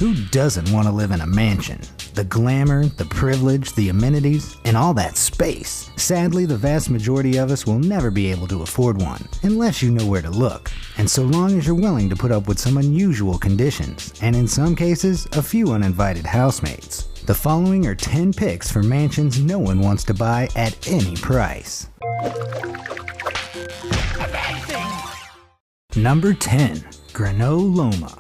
Who doesn't want to live in a mansion? The glamour, the privilege, the amenities, and all that space. Sadly, the vast majority of us will never be able to afford one, unless you know where to look. And so long as you're willing to put up with some unusual conditions, and in some cases, a few uninvited housemates. The following are 10 picks for mansions no one wants to buy at any price. Number 10. Granot Loma.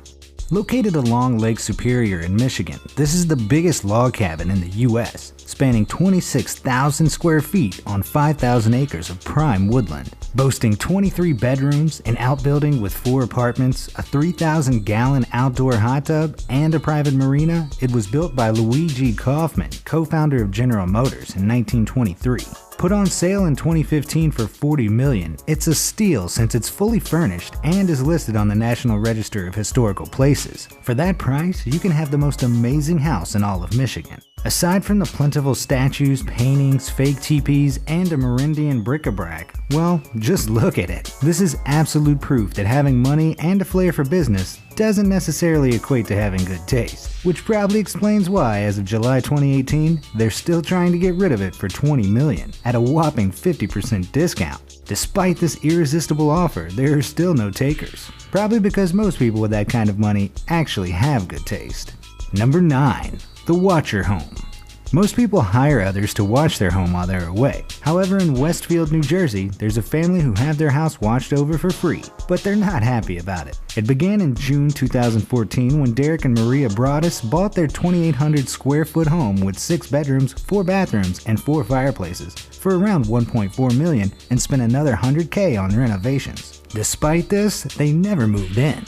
Located along Lake Superior in Michigan, this is the biggest log cabin in the U.S., spanning 26,000 square feet on 5,000 acres of prime woodland. Boasting 23 bedrooms, an outbuilding with 4 apartments, a 3,000-gallon outdoor hot tub, and a private marina, it was built by Louis G. Kaufman, co-founder of General Motors, in 1923. Put on sale in 2015 for $40 million, it's a steal since it's fully furnished and is listed on the National Register of Historical Places. For that price, you can have the most amazing house in all of Michigan. Aside from the plentiful statues, paintings, fake teepees, and Amerindian bric-a-brac, well, just look at it. This is absolute proof that having money and a flair for business doesn't necessarily equate to having good taste, which probably explains why, as of July 2018, they're still trying to get rid of it for $20 million at a whopping 50% discount. Despite this irresistible offer, there are still no takers, probably because most people with that kind of money actually have good taste. Number 9. The Watcher Home. Most people hire others to watch their home while they're away. However, in Westfield, New Jersey, there's a family who have their house watched over for free, but they're not happy about it. It began in June 2014 when Derek and Maria Broadus bought their 2,800 square foot home with 6 bedrooms, 4 bathrooms, and 4 fireplaces for around $1.4 million and spent another $100K on renovations. Despite this, they never moved in.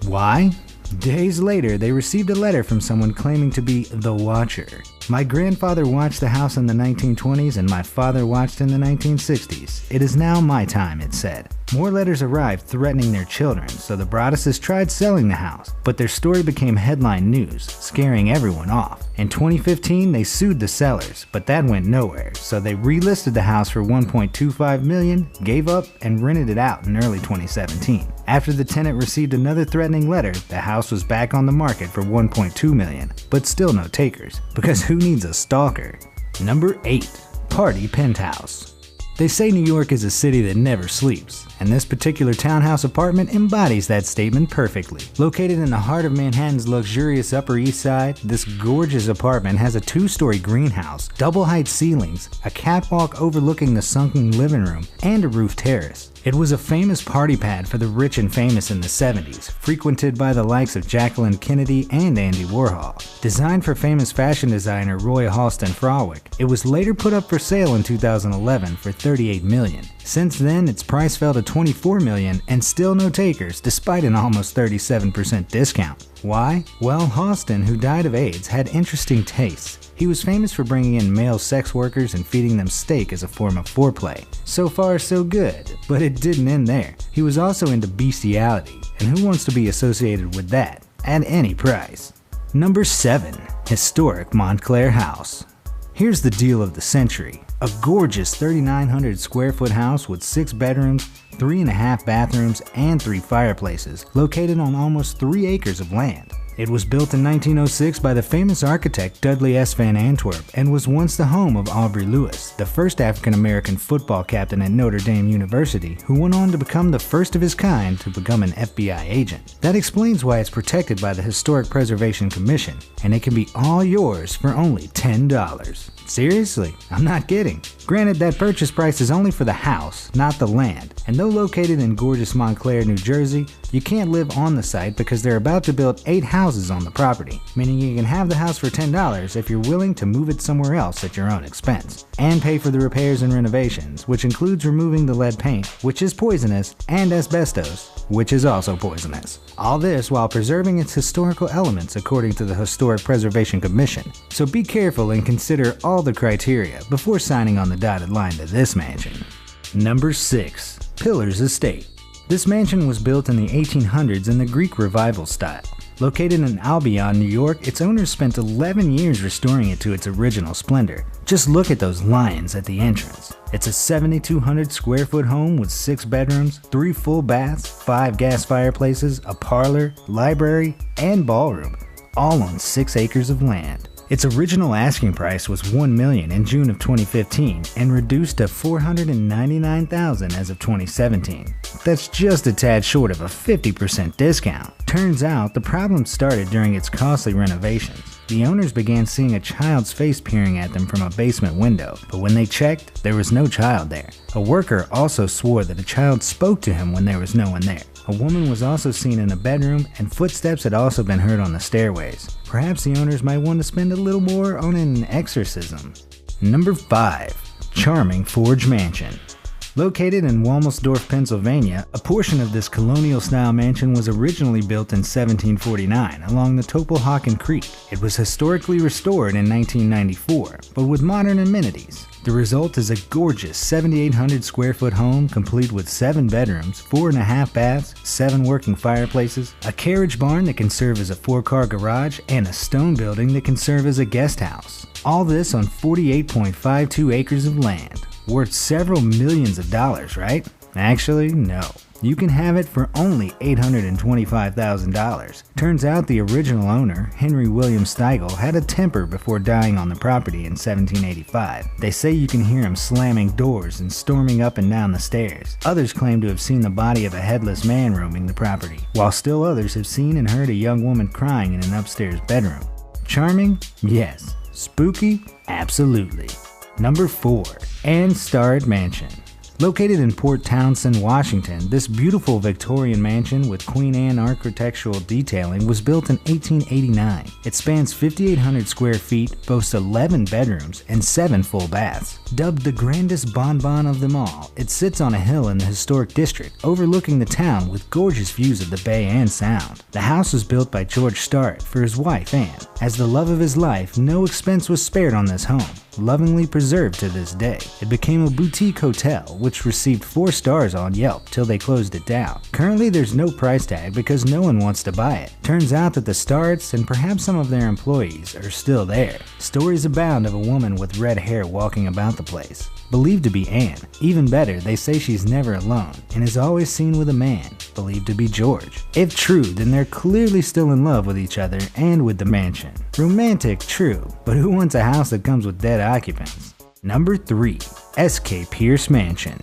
Why? Days later, they received a letter from someone claiming to be the Watcher. My grandfather watched the house in the 1920s and my father watched in the 1960s. It is now my time, it said. More letters arrived threatening their children, so the Broaduses tried selling the house, but their story became headline news, scaring everyone off. In 2015, they sued the sellers, but that went nowhere, so they relisted the house for $1.25 million, gave up, and rented it out in early 2017. After the tenant received another threatening letter, the house was back on the market for $1.2 million, but still no takers, because who needs a stalker? Number 8. Party Penthouse. They say New York is a city that never sleeps, and this particular townhouse apartment embodies that statement perfectly. Located in the heart of Manhattan's luxurious Upper East Side, this gorgeous apartment has a 2-story greenhouse, double-height ceilings, a catwalk overlooking the sunken living room, and a roof terrace. It was a famous party pad for the rich and famous in the 70s, frequented by the likes of Jacqueline Kennedy and Andy Warhol. Designed for famous fashion designer Roy Halston Frowick, it was later put up for sale in 2011 for $38 million. Since then, its price fell to $24 million and still no takers despite an almost 37% discount. Why? Well, Halston, who died of AIDS, had interesting tastes. He was famous for bringing in male sex workers and feeding them steak as a form of foreplay. So far, so good, but it didn't end there. He was also into bestiality, and who wants to be associated with that at any price? Number 7. Historic Montclair House. Here's the deal of the century. A gorgeous 3,900 square foot house with 6 bedrooms, 3.5 bathrooms, and 3 fireplaces, located on almost 3 acres of land. It was built in 1906 by the famous architect Dudley S. Van Antwerp and was once the home of Aubrey Lewis, the first African-American football captain at Notre Dame University, who went on to become the first of his kind to become an FBI agent. That explains why it's protected by the Historic Preservation Commission, and it can be all yours for only $10. Seriously, I'm not kidding. Granted, that purchase price is only for the house, not the land, and though located in gorgeous Montclair, New Jersey, you can't live on the site because they're about to build 8 houses on the property, meaning you can have the house for $10 if you're willing to move it somewhere else at your own expense, and pay for the repairs and renovations, which includes removing the lead paint, which is poisonous, and asbestos, which is also poisonous. All this while preserving its historical elements according to the Historic Preservation Commission, so be careful and consider all the criteria before signing on the dotted line to this mansion. Number 6. Pillars Estate. This mansion was built in the 1800s in the Greek Revival style. Located in Albion, New York, its owners spent 11 years restoring it to its original splendor. Just look at those lions at the entrance. It's a 7,200 square foot home with 6 bedrooms, 3 full baths, 5 gas fireplaces, a parlor, library, and ballroom. all on 6 acres of land. Its original asking price was $1 million in June of 2015 and reduced to $499,000 as of 2017. That's just a tad short of a 50% discount. Turns out the problem started during its costly renovations. The owners began seeing a child's face peering at them from a basement window, but when they checked, there was no child there. A worker also swore that a child spoke to him when there was no one there. A woman was also seen in a bedroom, and footsteps had also been heard on the stairways. Perhaps the owners might want to spend a little more on an exorcism. Number 5. Charming Forge Mansion. Located in Wilmersdorf, Pennsylvania, a portion of this colonial-style mansion was originally built in 1749 along the Topolhocken Creek. It was historically restored in 1994, but with modern amenities. The result is a gorgeous 7,800 square foot home complete with 7 bedrooms, 4.5 baths, 7 working fireplaces, a carriage barn that can serve as a 4-car garage, and a stone building that can serve as a guest house. All this on 48.52 acres of land. Worth several millions of dollars, right? Actually, no. You can have it for only $825,000. Turns out the original owner, Henry William Steigel, had a temper before dying on the property in 1785. They say you can hear him slamming doors and storming up and down the stairs. Others claim to have seen the body of a headless man roaming the property, while still others have seen and heard a young woman crying in an upstairs bedroom. Charming? Yes. Spooky? Absolutely. Number 4. Anne Starrett Mansion. Located in Port Townsend, Washington, this beautiful Victorian mansion with Queen Anne architectural detailing was built in 1889. It spans 5,800 square feet, boasts 11 bedrooms, and 7 full baths. Dubbed the grandest bonbon of them all, it sits on a hill in the historic district, overlooking the town with gorgeous views of the bay and sound. The house was built by George Starrett for his wife Anne. As the love of his life, no expense was spared on this home, lovingly preserved to this day. It became a boutique hotel, which received 4 stars on Yelp till they closed it down. Currently there's no price tag because no one wants to buy it. Turns out that the Starretts and perhaps some of their employees are still there. Stories abound of a woman with red hair walking about the place, believed to be Anne. Even better, they say she's never alone and is always seen with a man, believed to be George. If true, then they're clearly still in love with each other and with the mansion. Romantic, true, but who wants a house that comes with dead occupants? Number 3. S.K. Pierce Mansion.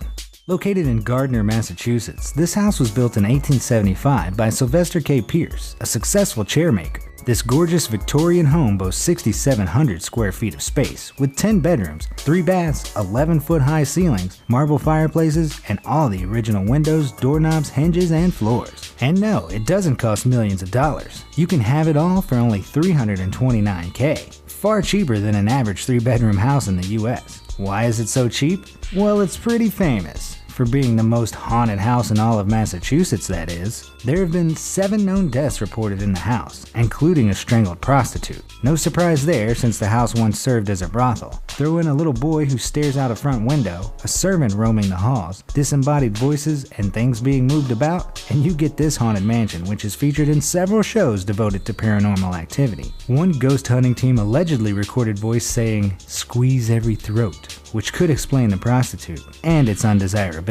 Located in Gardner, Massachusetts, this house was built in 1875 by Sylvester K. Pierce, a successful chairmaker. This gorgeous Victorian home boasts 6,700 square feet of space, with 10 bedrooms, 3 baths, 11-foot-high ceilings, marble fireplaces, and all the original windows, doorknobs, hinges, and floors. And no, it doesn't cost millions of dollars. You can have it all for only $329K, far cheaper than an average 3-bedroom house in the US. Why is it so cheap? Well, it's pretty famous. For being the most haunted house in all of Massachusetts, that is. There have been 7 known deaths reported in the house, including a strangled prostitute. No surprise there, since the house once served as a brothel. Throw in a little boy who stares out a front window, a servant roaming the halls, disembodied voices, and things being moved about, and you get this haunted mansion, which is featured in several shows devoted to paranormal activity. One ghost hunting team allegedly recorded voice saying, "Squeeze every throat," which could explain the prostitute and its undesirability.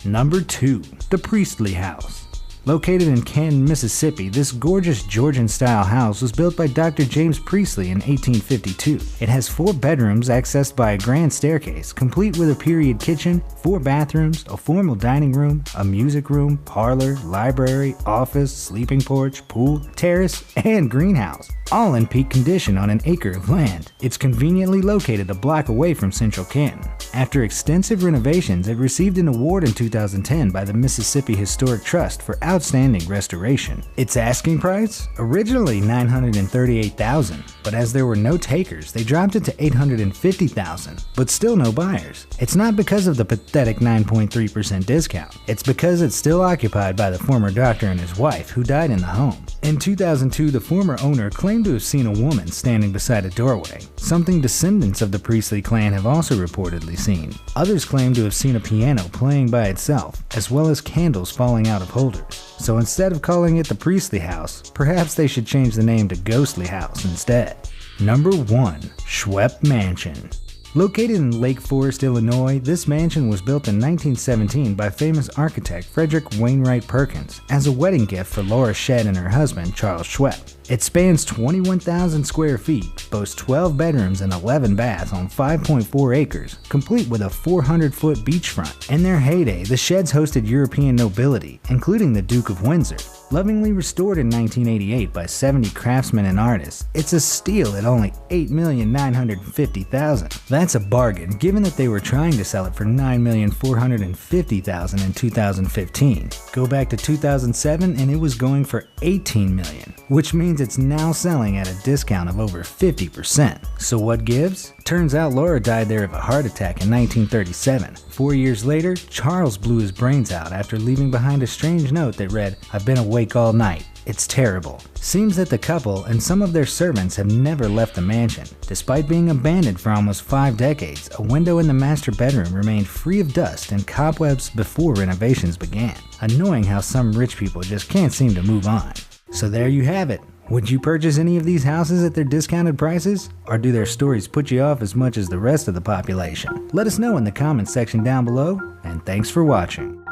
Number 2. The Priestley House. Located in Canton, Mississippi, this gorgeous Georgian-style house was built by Dr. James Priestley in 1852. It has 4 bedrooms accessed by a grand staircase, complete with a period kitchen, 4 bathrooms, a formal dining room, a music room, parlor, library, office, sleeping porch, pool, terrace, and greenhouse, all in peak condition on an acre of land. It's conveniently located a block away from central Canton. After extensive renovations, it received an award in 2010 by the Mississippi Historic Trust for outstanding restoration. Its asking price? Originally $938,000, but as there were no takers, they dropped it to $850,000, but still no buyers. It's not because of the pathetic 9.3% discount. It's because it's still occupied by the former doctor and his wife, who died in the home. In 2002, the former owner claimed to have seen a woman standing beside a doorway, something descendants of the Priestley clan have also reportedly seen. Others claim to have seen a piano playing by itself, as well as candles falling out of holders. So instead of calling it the Priestley House, perhaps they should change the name to Ghostly House instead. Number 1. Schwepp Mansion. Located in Lake Forest, Illinois, this mansion was built in 1917 by famous architect Frederick Wainwright Perkins as a wedding gift for Laura Shedd and her husband, Charles Schwepp. It spans 21,000 square feet, boasts 12 bedrooms and 11 baths on 5.4 acres, complete with a 400-foot beachfront. In their heyday, the Shedds hosted European nobility, including the Duke of Windsor. Lovingly restored in 1988 by 70 craftsmen and artists, it's a steal at only $8,950,000. That's a bargain, given that they were trying to sell it for $9,450,000 in 2015. Go back to 2007 and it was going for $18 million, which means it's now selling at a discount of over 50%. So what gives? Turns out Laura died there of a heart attack in 1937. 4 years later, Charles blew his brains out after leaving behind a strange note that read, "I've been awake all night. It's terrible." Seems that the couple and some of their servants have never left the mansion. Despite being abandoned for almost 5 decades, a window in the master bedroom remained free of dust and cobwebs before renovations began. Annoying how some rich people just can't seem to move on. So there you have it. Would you purchase any of these houses at their discounted prices? Or do their stories put you off as much as the rest of the population? Let us know in the comments section down below, and thanks for watching.